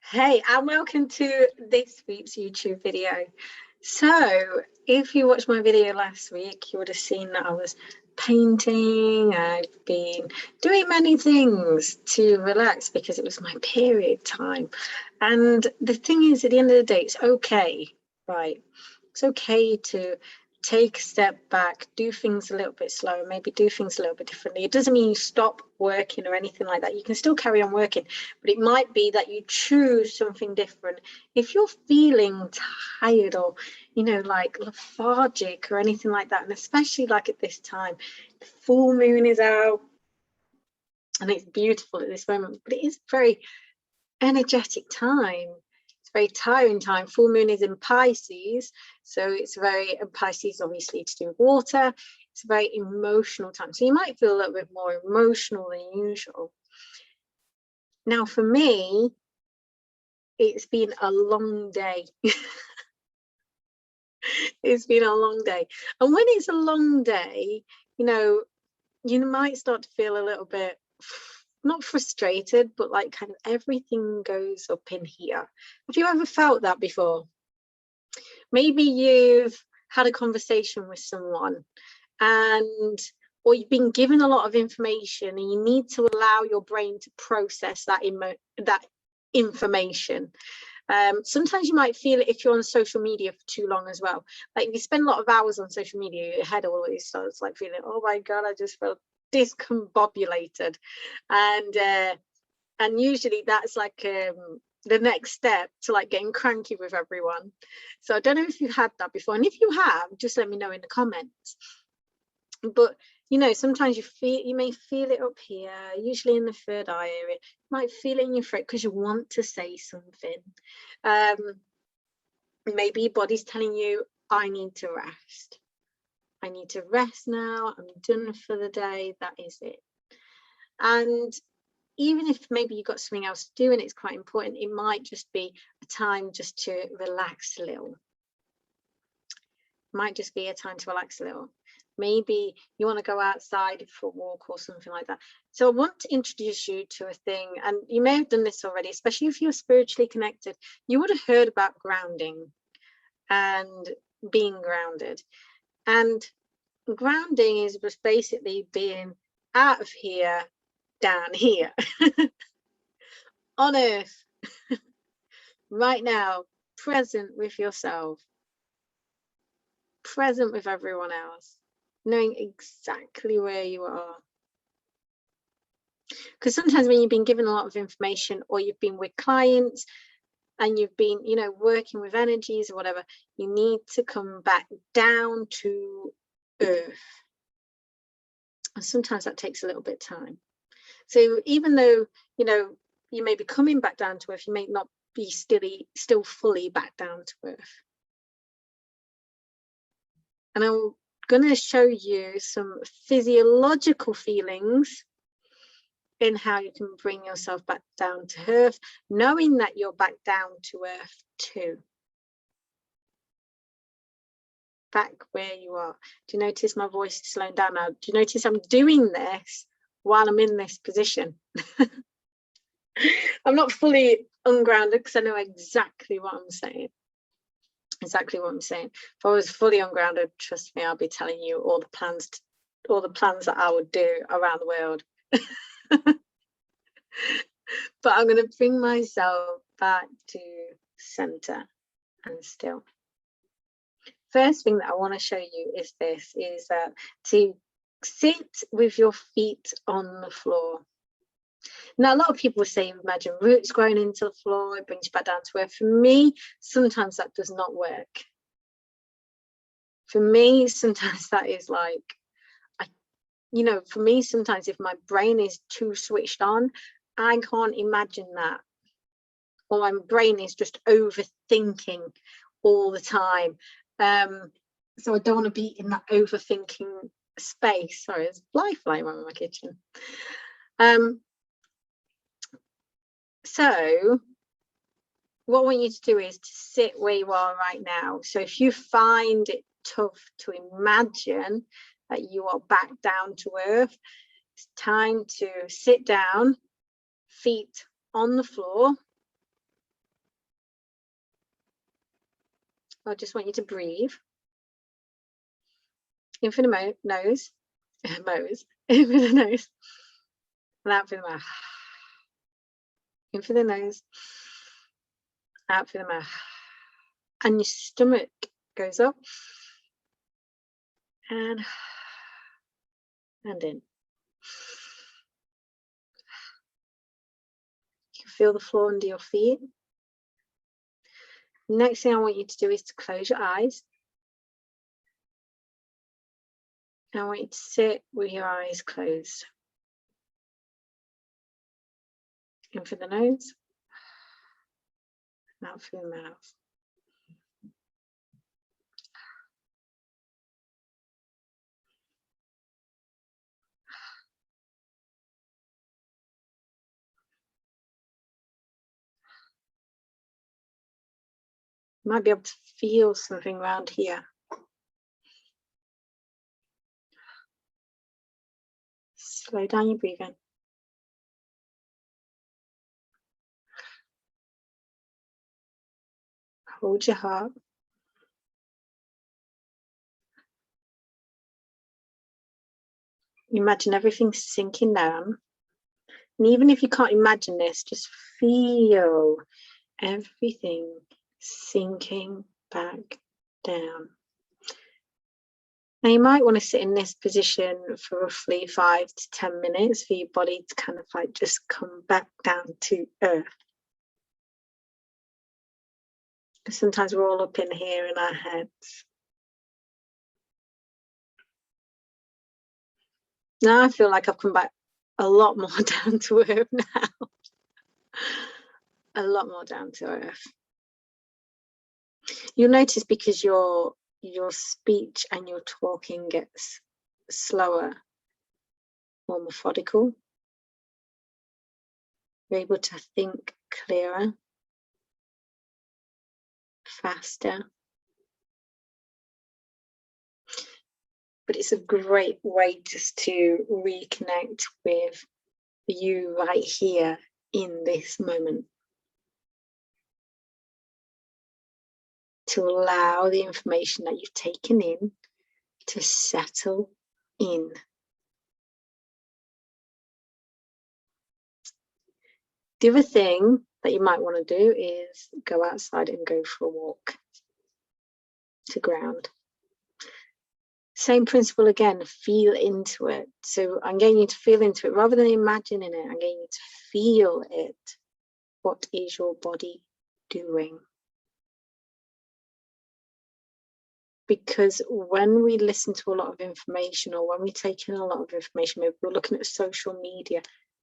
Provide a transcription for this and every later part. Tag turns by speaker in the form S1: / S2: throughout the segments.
S1: Hey, and welcome to this week's YouTube video. So, if you watched my video last week, you would have seen that I was painting. I've been doing many things to relax because it was my period time. And the thing is, at the end of the day, it's okay, right? It's okay to take a step back, do things a little bit slower, maybe do things a little bit differently. It doesn't mean you stop working or anything like that. You can still carry on working, but it might be that you choose something different. If you're feeling tired or, like lethargic or anything like that, and especially like at this time, the full moon is out and it's beautiful at this moment, but it is a very energetic time. It's a very tiring time. Full moon is in Pisces, so and Pisces obviously to do with water. It's a very emotional time, so you might feel a little bit more emotional than usual. Now for me, it's been a long day. It's been a long day, and when it's a long day, you might start to feel a little bit not frustrated, but like kind of everything goes up in here. Have you ever felt that before? Maybe you've had a conversation with someone or you've been given a lot of information and you need to allow your brain to process that information. Sometimes you might feel it if you're on social media for too long as well. Like if you spend a lot of hours on social media, your head always starts like feeling, oh my god, I just felt discombobulated, and usually that's like the next step to like getting cranky with everyone. So I don't know if you've had that before, and if you have, just let me know in the comments. But sometimes you may feel it up here, usually in the third eye area. You might feel it in your throat because you want to say something. Maybe your body's telling you, I need to rest. I need to rest now. I'm done for the day. That is it. And even if maybe you've got something else to do and it's quite important, it might just be a time just to relax a little. It might just be a time to relax a little. Maybe you want to go outside for a walk or something like that. So I want to introduce you to a thing, and you may have done this already, especially if you're spiritually connected. You would have heard about grounding and being grounded. And grounding is just basically being out of here, down here, on earth, right now, present with yourself, present with everyone else, knowing exactly where you are. Because sometimes when you've been given a lot of information, or you've been with clients and you've been working with energies or whatever, you need to come back down to earth, and sometimes that takes a little bit of time. So even though you may be coming back down to earth, you may not be still fully back down to earth. And I'm going to show you some physiological feelings in how you can bring yourself back down to earth, knowing that you're back down to earth too. Back where you are. Do you notice my voice is slowing down now? Do you notice I'm doing this while I'm in this position? I'm not fully ungrounded because I know exactly what I'm saying. Exactly what I'm saying. If I was fully ungrounded, trust me, I'll be telling you all the plans that I would do around the world. But I'm going to bring myself back to center and still. First thing that I want to show you is this, is to sit with your feet on the floor. Now, a lot of people say, imagine roots growing into the floor, it brings you back down to earth. For me, sometimes that does not work. For me, sometimes that is like, for me, sometimes if my brain is too switched on, I can't imagine that. Or my brain is just overthinking all the time. So I don't want to be in that overthinking space. Sorry, there's a fly flying around my kitchen. So what I want you to do is to sit where you are right now. So if you find it tough to imagine that you are back down to earth, it's time to sit down, feet on the floor, I just want you to breathe. In through the nose, in through the nose, and out through the mouth. In through the nose, out through the mouth. And your stomach goes up and in. You can feel the floor under your feet. Next thing I want you to do is to close your eyes. I want you to sit with your eyes closed. In through the nose, and out through the mouth. You might be able to feel something around here. Slow down your breathing. Hold your heart. Imagine everything sinking down. And even if you can't imagine this, just feel everything sinking back down. Now you might want to sit in this position for roughly 5 to 10 minutes for your body to kind of like just come back down to earth. Because sometimes we're all up in here in our heads. Now I feel like I've come back a lot more down to earth now. A lot more down to earth. You'll notice because your speech and your talking gets slower, more methodical. You're able to think clearer, faster. But it's a great way just to reconnect with you right here in this moment. To allow the information that you've taken in to settle in. The other thing that you might want to do is go outside and go for a walk to ground. Same principle again, feel into it. So I'm getting you to feel into it rather than imagining it. I'm getting you to feel it. What is your body doing? Because when we listen to a lot of information, or when we take in a lot of information, maybe we're looking at social media,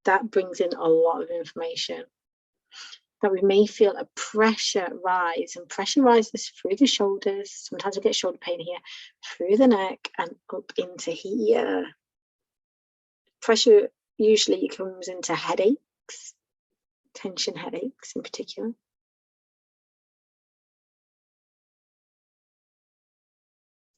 S1: that brings in a lot of information. That we may feel a pressure rise, and pressure rises through the shoulders. Sometimes I get shoulder pain here, through the neck and up into here. Pressure usually comes into headaches, tension headaches in particular.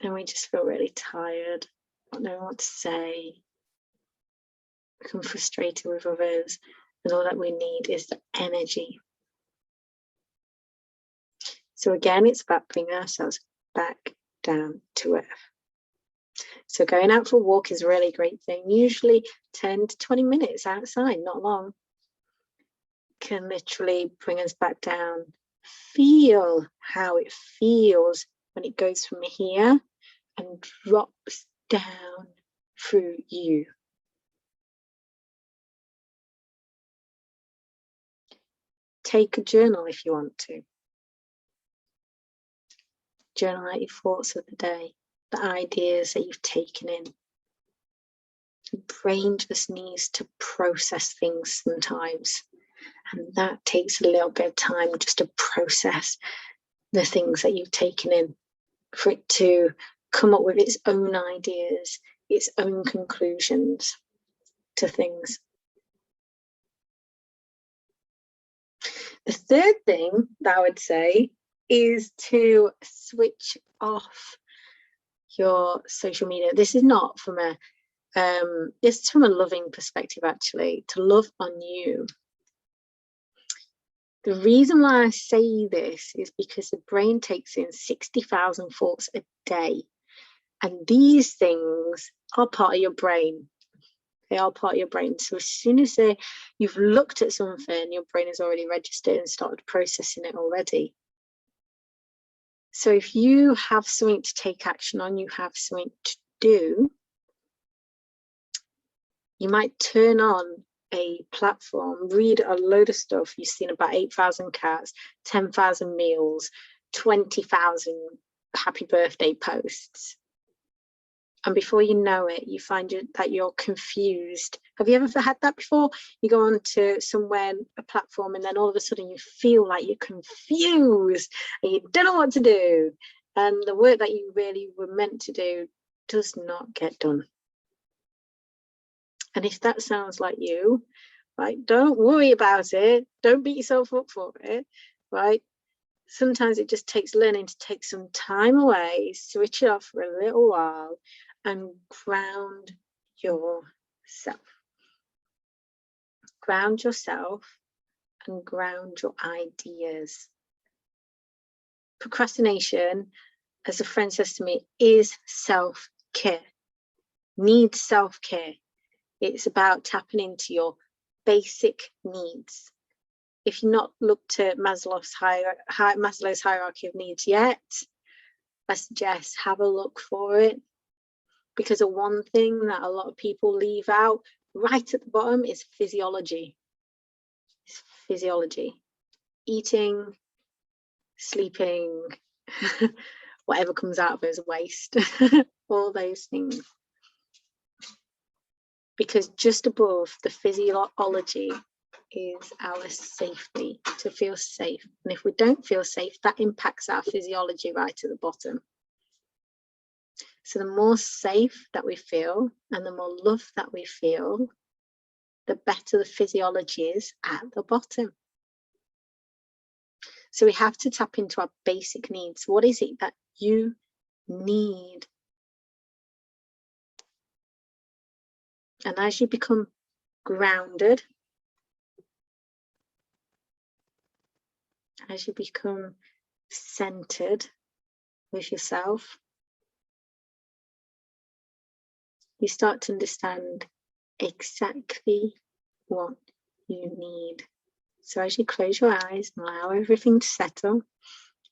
S1: And we just feel really tired, not knowing what to say, become frustrated with others, and all that we need is the energy. So again, it's about bringing ourselves back down to earth. So going out for a walk is a really great thing. Usually 10 to 20 minutes outside, not long. Can literally bring us back down. Feel how it feels when it goes from here and drops down through you. Take a journal if you want to. Journal out your thoughts of the day, the ideas that you've taken in. The brain just needs to process things sometimes, and that takes a little bit of time just to process the things that you've taken in, for it to come up with its own ideas, its own conclusions to things. The third thing that I would say is to switch off your social media. This is not from a this is from a loving perspective, actually, to love on you. The reason why I say this is because the brain takes in 60,000 thoughts a day. And these things are part of your brain. They are part of your brain. So as soon as you've looked at something, your brain has already registered and started processing it already. So if you have something to take action on, you have something to do, you might turn on a platform, read a load of stuff. You've seen about 8,000 cats, 10,000 meals, 20,000 happy birthday posts. And before you know it, you find that you're confused. Have you ever had that before? You go on to somewhere, a platform, and then all of a sudden you feel like you're confused and you don't know what to do. And the work that you really were meant to do does not get done. And if that sounds like you, right, don't worry about it. Don't beat yourself up for it, right? Sometimes it just takes learning to take some time away, switch it off for a little while, and ground yourself. Ground yourself and ground your ideas. Procrastination, as a friend says to me, is self-care. Needs self-care. It's about tapping into your basic needs. If you've not looked at Maslow's hierarchy of needs yet, I suggest have a look for it. Because the one thing that a lot of people leave out right at the bottom is physiology. It's physiology. Eating, sleeping, whatever comes out of it is waste. All those things. Because just above the physiology is our safety, to feel safe. And if we don't feel safe, that impacts our physiology right at the bottom. So the more safe that we feel and the more love that we feel, the better the physiology is at the bottom. So we have to tap into our basic needs. What is it that you need? And as you become grounded, as you become centered with yourself, you start to understand exactly what you need. So as you close your eyes and allow everything to settle,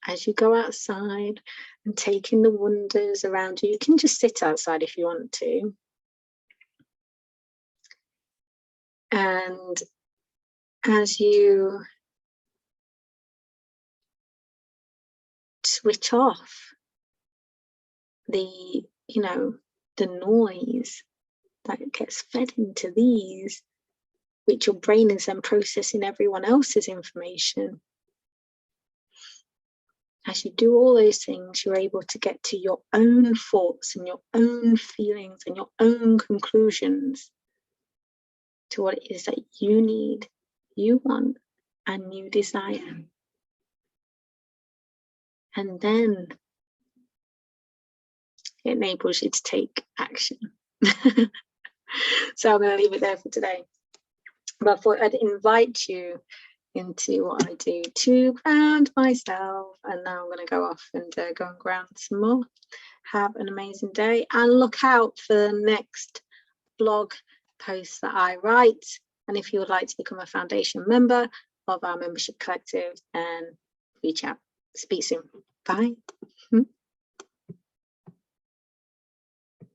S1: as you go outside and take in the wonders around you, you can just sit outside if you want to. And as you switch off the noise that gets fed into these, which your brain is then processing everyone else's information. As you do all those things, you're able to get to your own thoughts and your own feelings and your own conclusions to what it is that you need, you want, and you desire. And then it enables you to take action. So I'm going to leave it there for today. But I thought I'd invite you into what I do to ground myself. And now I'm going to go off and go and ground some more. Have an amazing day and look out for the next blog post that I write. And if you would like to become a foundation member of our membership collective, then reach out. Speak soon. Bye.